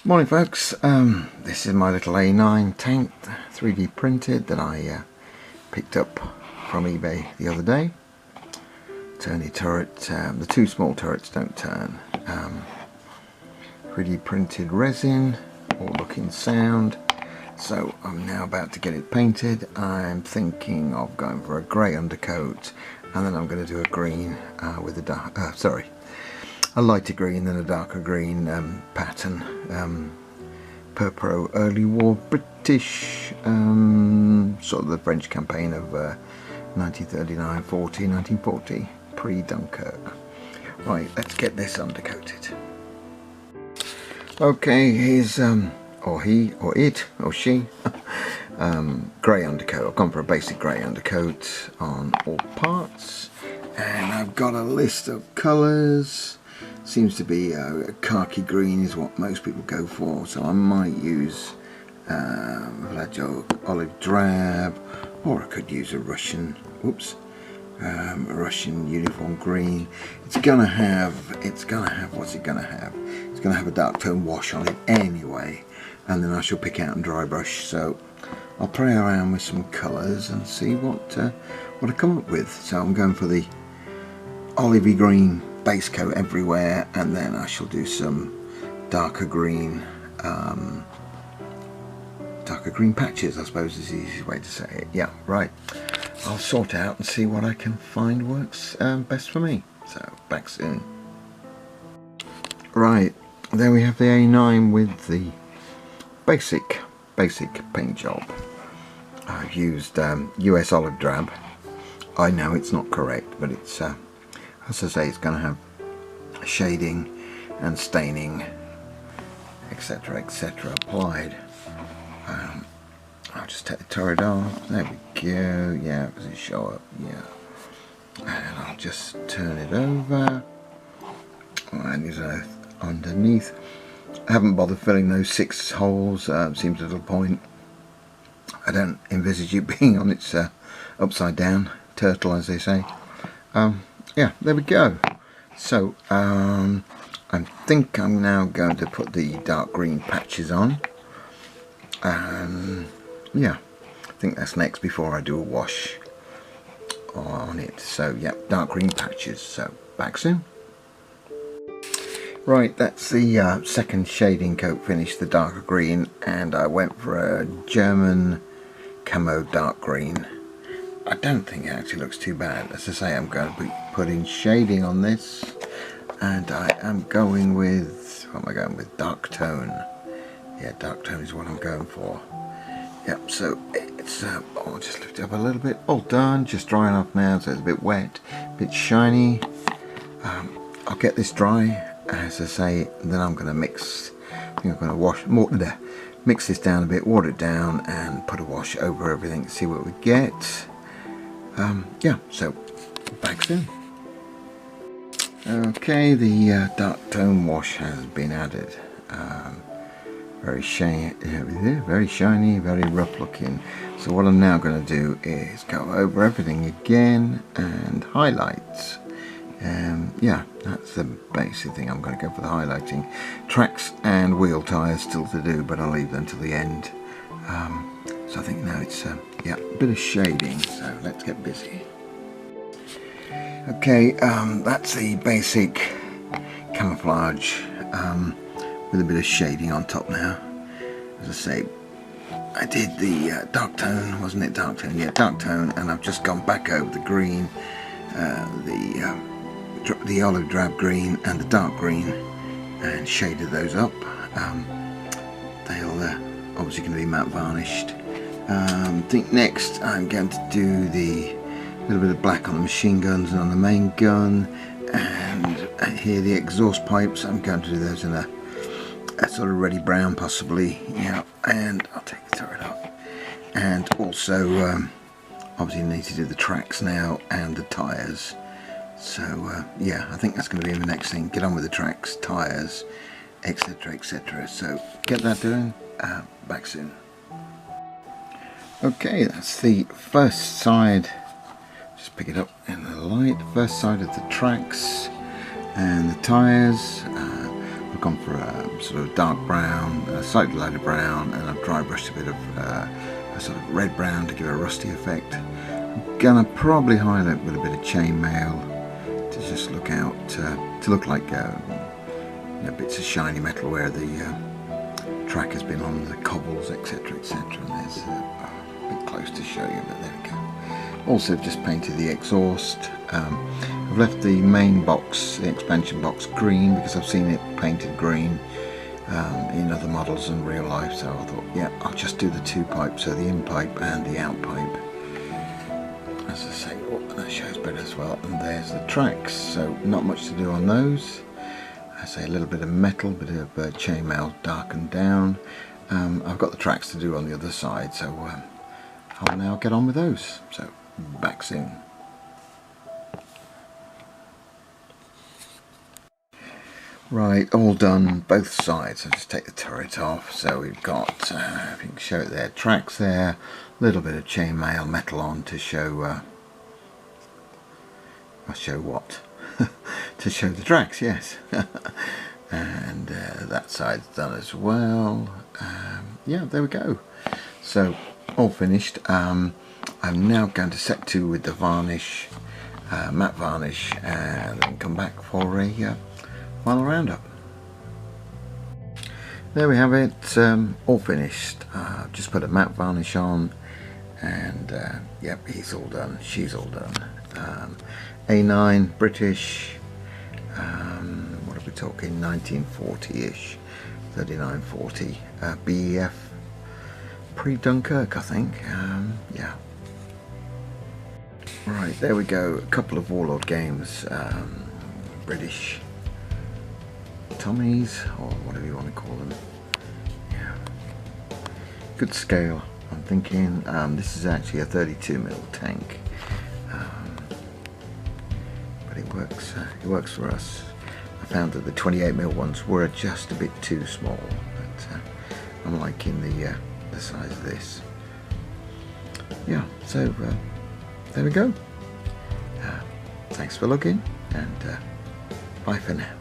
Morning folks, this is my little A9 tank 3D printed that I picked up from eBay the other day. Turny turret, the two small turrets don't turn. 3D printed resin, all looking sound. So I'm now about to get it painted. I'm thinking of going for a grey undercoat, and then I'm going to do a green with a dark, a lighter green than a darker green pattern. Purpro early war British, sort of the French campaign of 1939, 1940, pre-Dunkirk. Right, let's get this undercoated. Okay, here's or he or it or she grey undercoat. I've gone for a basic grey undercoat on all parts, and I've got a list of colours. Seems to be khaki green is what most people go for, so I might use olive drab, or I could use a Russian, a Russian uniform green. It's gonna have what's it gonna have? It's gonna have a dark tone wash on it anyway, and then I shall pick out and dry brush. So I'll play around with some colours and see what I come up with. So I'm going for the olivey green base coat everywhere, and then I shall do some darker green patches, I suppose is the easiest way to say it. Yeah, right. I'll sort out and see what I can find works best for me. So back soon. Right, there we have the A9 with the basic paint job. I've used US olive drab. I know it's not correct, but it's as I say, it's going to have shading and staining, etc, applied. I'll just take the turret off. There we go. Yeah, does it show up? Yeah. And I'll just turn it over. And there's underneath. I haven't bothered filling those 6 holes. Seems a little point. I don't envisage it being on its upside down turtle, as they say. Yeah, there we go. So I think I'm now going to put the dark green patches on. Yeah, I think that's next before I do a wash on it. So yeah, dark green patches. So back soon. Right, that's the second shading coat finished, the darker green, and I went for a German camo dark green. I don't think it actually looks too bad. As I say, I'm going to be putting shading on this, and I am going with, what am I going with? Dark tone. Yeah, dark tone is what I'm going for. Yep, so it's, I'll just lift it up a little bit. All done, just drying off now, so it's a bit wet, a bit shiny. I'll get this dry, as I say, then I'm going to mix. I think I'm going to mix this down a bit, water it down, and put a wash over everything to see what we get. Yeah, so back soon. Okay, the dark tone wash has been added. Very shiny, very rough looking. So what I'm now going to do is go over everything again and highlight. Yeah, that's the basic thing. I'm going to go for the highlighting. Tracks and wheel tyres still to do, but I'll leave them till the end. So I think now it's yeah, a bit of shading, so let's get busy. Okay, that's the basic camouflage with a bit of shading on top now. As I say, I did the dark tone, wasn't it? Dark tone, yeah, dark tone, and I've just gone back over the green, the olive drab green and the dark green, and shaded those up. They'll obviously going to be matte varnished. I think next I'm going to do the little bit of black on the machine guns and on the main gun, and here the exhaust pipes. I'm going to do those in a sort of reddy brown possibly, yeah, and I'll take the turret off. And also obviously need to do the tracks now and the tyres. So yeah, I think that's going to be the next thing. Get on with the tracks, tyres, etc. So get that doing. Back soon. Okay, that's the first side. Just pick it up in the light. First side of the tracks and the tyres. I've gone for a sort of dark brown, a slightly lighter brown, and I've dry brushed a bit of a sort of red brown to give it a rusty effect. I'm gonna probably highlight with a bit of chainmail to just look out, to look like bits of shiny metal where the track has been on the cobbles, etc, etc. And there's a bit close to show you, but there we go. Also just painted the exhaust. I've left the main box, the expansion box, green because I've seen it painted green in other models in real life, so I thought, yeah, I'll just do the two pipes, so the in pipe and the out pipe. As I say, oh, that shows better as well. And there's the tracks, so not much to do on those. I say a little bit of metal, bit of chainmail darkened down. I've got the tracks to do on the other side, so I'll now get on with those. So back soon. Right, all done, both sides. I'll just take the turret off. So we've got, if you can show it there, tracks there, a little bit of chainmail metal on to show, I'll show what? To show the tracks, yes. And that side's done as well. Yeah, there we go. So all finished. I'm now going to set to with the varnish, matte varnish, and then come back for a final roundup. There we have it, all finished. I've just put a matte varnish on, and yep, he's all done, she's all done. A9 British, what are we talking, 1940-ish, 3940, BEF, pre-Dunkirk I think, yeah. Right, there we go, a couple of Warlord games, British Tommies, or whatever you want to call them. Yeah, good scale. I'm thinking this is actually a 32mm tank, but it works for us. I found that the 28mm ones were just a bit too small, but I'm liking the size of this. Yeah, so there we go. Thanks for looking, and bye for now.